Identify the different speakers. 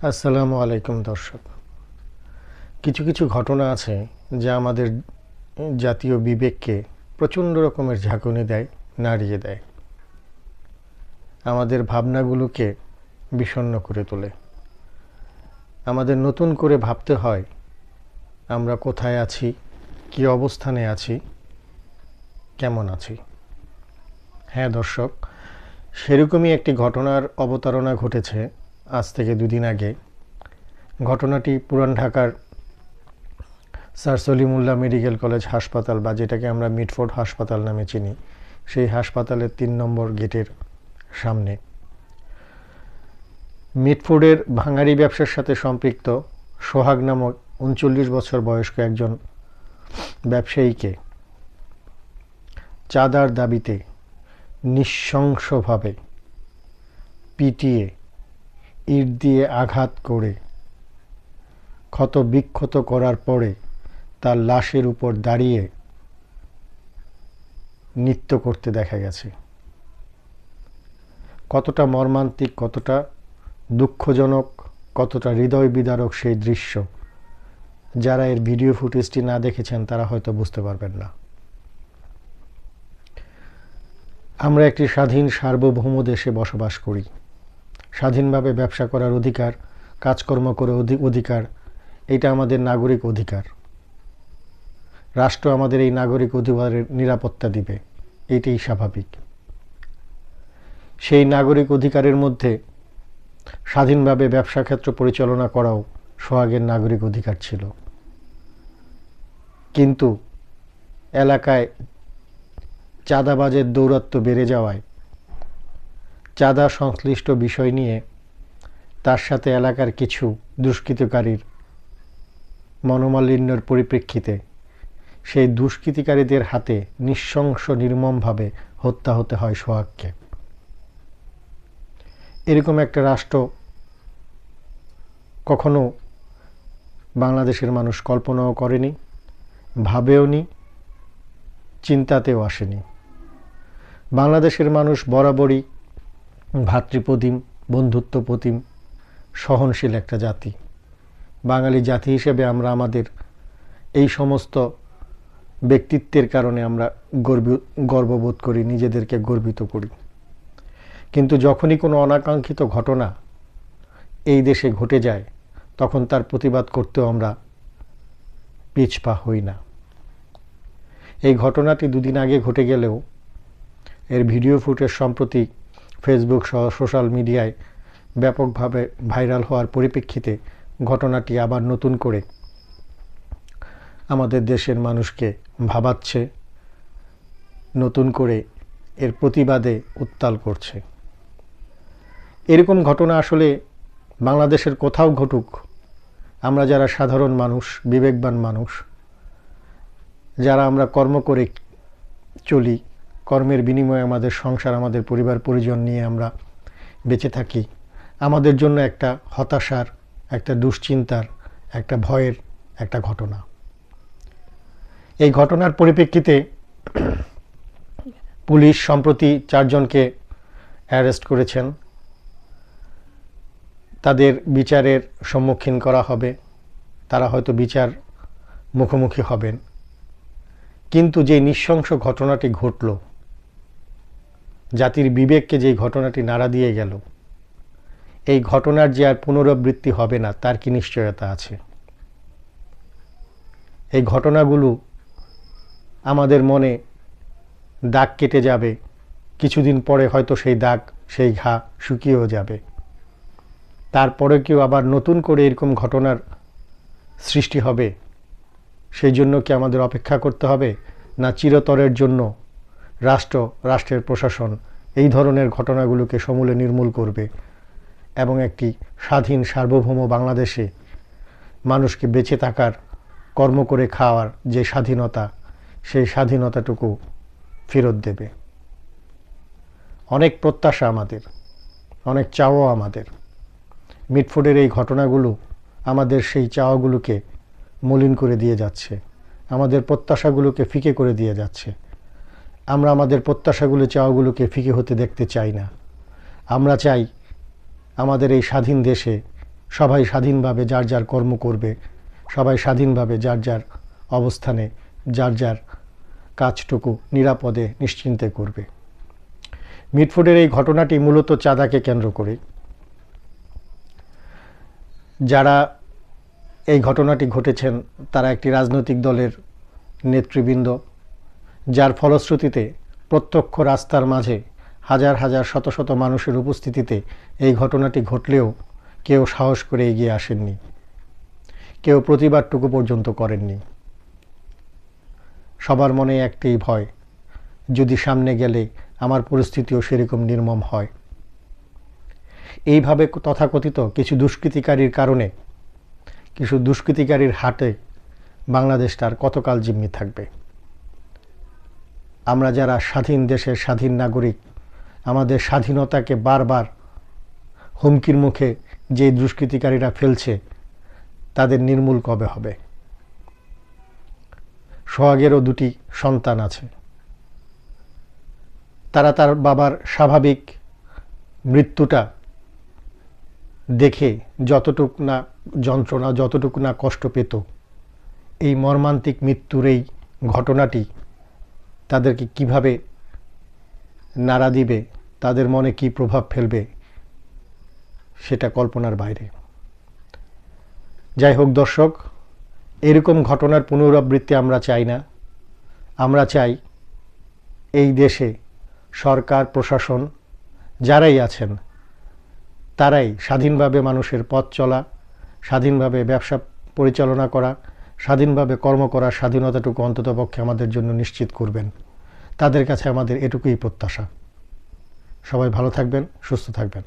Speaker 1: আসসালামু আলাইকুম দর্শক। কিছু কিছু ঘটনা আছে যা আমাদের জাতীয় বিবেককে প্রচণ্ড রকমের ঝাঁকুনি দেয়, নাড়িয়ে দেয়, আমাদের ভাবনাগুলোকে বিষণ্ণ করে তোলে। আমাদের নতুন করে ভাবতে হয় আমরা কোথায় আছি, কী অবস্থানে আছি, কেমন আছি। হ্যাঁ দর্শক, সেরকমই একটি ঘটনার অবতারণা ঘটেছে আজ থেকে দুদিন আগে। ঘটনাটি পুরান ঢাকার স্যার সলিমুল্লাহ মেডিকেল কলেজ হাসপাতাল, বা যেটাকে আমরা মিটফোর্ড হাসপাতাল নামে চিনি, সেই হাসপাতালের ৩ নম্বর গেটের সামনে। মিটফোর্ডের ভাঙাড়ি ব্যবসার সাথে সম্পৃক্ত সোহাগ নামক ৩৯ বছর বয়স্ক একজন ব্যবসায়ীকে চাঁদার দাবিতে নৃশংসভাবে পিটিয়ে, ইট দিয়ে আঘাত করে, ক্ষত বিক্ষত করার পরে তার লাশের উপর দাঁড়িয়ে নৃত্য করতে দেখা গেছে। কতটা মর্মান্তিক, কতটা দুঃখজনক, কতটা হৃদয় বিদারক সেই দৃশ্য, যারা এর ভিডিও ফুটেজটি না দেখেছেন তারা হয়তো বুঝতে পারবেন না। আমরা একটি স্বাধীন সার্বভৌম দেশে বসবাস করি। স্বাধীনভাবে ব্যবসা করার অধিকার, কাজকর্ম করে অধিকার, এটা আমাদের নাগরিক অধিকার। রাষ্ট্র আমাদের এই নাগরিক অধিকারের নিরাপত্তা দিবে, এটাই স্বাভাবিক। সেই নাগরিক অধিকারের মধ্যে স্বাধীনভাবে ব্যবসা ক্ষেত্র পরিচালনা করাও সোহাগের নাগরিক অধিকার ছিল। কিন্তু এলাকায় চাঁদাবাজের দৌরাত্ম্য বেড়ে যাওয়ায়, চাঁদা সংশ্লিষ্ট বিষয় নিয়ে তার সাথে এলাকার কিছু দুষ্কৃতকারীর মনোমালিন্যের পরিপ্রেক্ষিতে সেই দুষ্কৃতিকারীদের হাতে নৃশংস নির্মমভাবে হত্যা হতে হয় সোহাগকে। এরকম একটা রাষ্ট্র কখনো বাংলাদেশের মানুষ কল্পনাও করেনি, ভাবেও নি, চিন্তাতেও আসেনি। বাংলাদেশের মানুষ বরাবরই ভ্রাতৃপ্রতিম, বন্ধুত্বপ্রতিম, সহনশীল একটা জাতি। বাঙালি জাতি হিসেবে আমরা আমাদের এই সমস্ত ব্যক্তিত্বের কারণে আমরা গর্ববোধ করি, নিজেদেরকে গর্বিত করি। কিন্তু যখনই কোনো অনাকাঙ্ক্ষিত ঘটনা এই দেশে ঘটে যায়, তখন তার প্রতিবাদ করতেও আমরা পিছপা হই না। এই ঘটনাটি দুদিন আগে ঘটে গেলেও এর ভিডিও ফুটেজ সম্প্রতি ফেসবুক সহ সোশ্যাল মিডিয়ায় ব্যাপকভাবে ভাইরাল হওয়ার পরিপ্রেক্ষিতে ঘটনাটি আবার নতুন করে আমাদের দেশের মানুষকে ভাবাচ্ছে, নতুন করে এর প্রতিবাদে উত্তাল করছে। এরকম ঘটনা আসলে বাংলাদেশের কোথাও ঘটুক, আমরা যারা সাধারণ মানুষ, বিবেকবান মানুষ, যারা আমরা কর্ম করে চলি, কর্মের বিনিময়ে আমাদের সংসার, আমাদের পরিবার পরিজন নিয়ে আমরা বেঁচে থাকি, আমাদের জন্য একটা হতাশার, একটা দুশ্চিন্তার, একটা ভয়ের একটা ঘটনা। এই ঘটনার পরিপ্রেক্ষিতে পুলিশ সম্প্রতি 4 জনকে অ্যারেস্ট করেছেন। তাদের বিচারের সম্মুখীন করা হবে, তারা হয়তো বিচার মুখোমুখি হবেন। কিন্তু যে নৃশংস ঘটনাটি ঘটল, জাতির বিবেককে যে ঘটনাটি নাড়া দিয়ে গেল, এই ঘটনার যে আর পুনরাবৃত্তি হবে না তার কি নিশ্চয়তা আছে? এই ঘটনাগুলো আমাদের মনে দাগ কেটে যাবে, কিছুদিন পরে হয়তো সেই দাগ, সেই ঘা শুকিয়েও যাবে। তারপরে কেউ আবার নতুন করে এরকম ঘটনার সৃষ্টি হবে, সেই জন্য কি আমাদের অপেক্ষা করতে হবে? না চিরতরের জন্য রাষ্ট্রের প্রশাসন এই ধরনের ঘটনাগুলোকে সমূলে নির্মূল করবে এবং একটি স্বাধীন সার্বভৌম বাংলাদেশে মানুষকে বেঁচে থাকার, কর্ম করে খাওয়ার যে স্বাধীনতা, সেই স্বাধীনতাটুকু ফেরত দেবে? অনেক প্রত্যাশা আমাদের, অনেক চাওয়া আমাদের। মিটফোর্ডের এই ঘটনাগুলো আমাদের সেই চাওয়াগুলোকে মলিন করে দিয়ে যাচ্ছে, আমাদের প্রত্যাশাগুলোকে ফিকে করে দিয়ে যাচ্ছে। আমরা আমাদের প্রত্যাশাগুলো, চাওয়াগুলোকে ফিকে হতে দেখতে চাই না। আমরা চাই আমাদের এই স্বাধীন দেশে সবাই স্বাধীনভাবে যার যার কর্ম করবে, সবাই স্বাধীনভাবে যার যার অবস্থানে যার যার কাজটুকু নিরাপদে নিশ্চিন্তে করবে। মিটফোর্ডের এই ঘটনাটি মূলত চাঁদাকে কেন্দ্র করে। যারা এই ঘটনাটি ঘটেছেন তারা একটি রাজনৈতিক দলের নেতৃবৃন্দ, যার ফলশ্রুতিতে প্রত্যক্ষ রাস্তার মাঝে হাজার হাজার শত শত মানুষের উপস্থিতিতে এই ঘটনাটি ঘটলেও কেউ সাহস করে এগিয়ে আসেননি, কেউ প্রতিবাদটুকু পর্যন্ত করেননি। সবার মনে একটাই ভয়, যদি সামনে গেলে আমার পরিস্থিতিও সেরকম নির্মম হয়। এইভাবে তথাকথিত কিছু দুষ্কৃতিকারীর কারণে, কিছু দুষ্কৃতিকারীর হাতে বাংলাদেশটার কতকাল জিম্মি থাকবে? আমরা যারা স্বাধীন দেশের স্বাধীন নাগরিক, আমাদের স্বাধীনতাকে বারবার হুমকির মুখে যে দুষ্কৃতিকারীরা ফেলছে, তাদের নির্মূল কবে হবে? সোহাগেরও দুটি সন্তান আছে, তারা তার বাবার স্বাভাবিক মৃত্যুটা দেখে যতটুক না যন্ত্রণা, যতটুকু না কষ্ট পেত, এই মর্মান্তিক মৃত্যুর এই ঘটনাটি তাদেরকে কিভাবে নাড়া দিবে, তাদের মনে কি প্রভাব ফেলবে, সেটা কল্পনার বাইরে। যাই হোক দর্শক, এরকম ঘটনার পুনরাবৃত্তি আমরা চাই না। আমরা চাই এই দেশে সরকার প্রশাসন যারাই আছেন তারাই স্বাধীনভাবে মানুষের পথ চলা, স্বাধীনভাবে ব্যবসা পরিচালনা করা, স্বাধীনভাবে কর্ম করার স্বাধীনতাটুকু অন্ততপক্ষে আমাদের জন্য নিশ্চিত করবেন। তাদের কাছে আমাদের এটুকুই প্রত্যাশা। সবাই ভালো থাকবেন, সুস্থ থাকবেন।